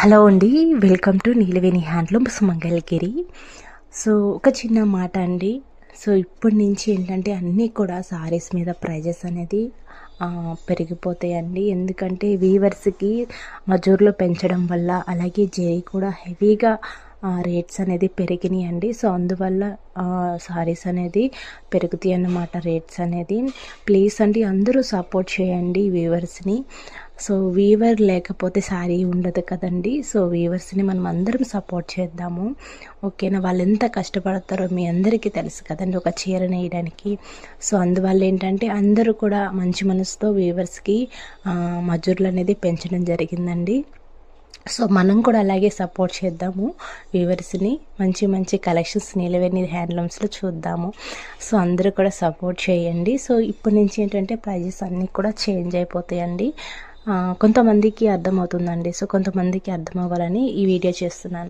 Hello అండి, welcome to Neelaveni handlooms Mangalagiri. So ఒక చిన్న మాట అండి. సో ఇప్పటి నుంచి ఏంటంటే అన్నీ కూడా సారీస్ మీద ప్రైజెస్ అనేది పెరిగిపోతాయండి. ఎందుకంటే వీవర్స్కి మజూర్లో పెంచడం వల్ల, అలాగే జరీ కూడా హెవీగా రేట్స్ అనేది పెరిగినాయండి. సో అందువల్ల సారీస్ అనేది పెరుగుతాయి అన్నమాట, రేట్స్ అనేది. ప్లీజ్ అండి అందరూ సపోర్ట్ చేయండి వీవర్స్ని. సో వీవర్ లేకపోతే శారీ ఉండదు కదండి. సో వీవర్స్ని మనం అందరం సపోర్ట్ చేద్దాము, ఓకేనా. వాళ్ళు ఎంత కష్టపడతారో మీ అందరికీ తెలుసు కదండి ఒక చీర నేయడానికి. సో అందువల్ల ఏంటంటే అందరూ కూడా మంచి మనసుతో వీవర్స్కి మజూర్లు అనేది పెంచడం జరిగిందండి. సో మనం కూడా అలాగే సపోర్ట్ చేద్దాము వ్యూవర్స్ని. మంచి మంచి కలెక్షన్స్ నీలవేణి హ్యాండ్లూమ్స్లో చూద్దాము. సో అందరూ కూడా సపోర్ట్ చేయండి. సో ఇప్పటి నుంచి ఏంటంటే ప్రైజెస్ అన్నీ కూడా చేంజ్ అయిపోతాయండి. కొంతమందికి అర్థమవుతుందండి. సో కొంతమందికి అర్థం అవ్వాలని ఈ వీడియో చేస్తున్నాను.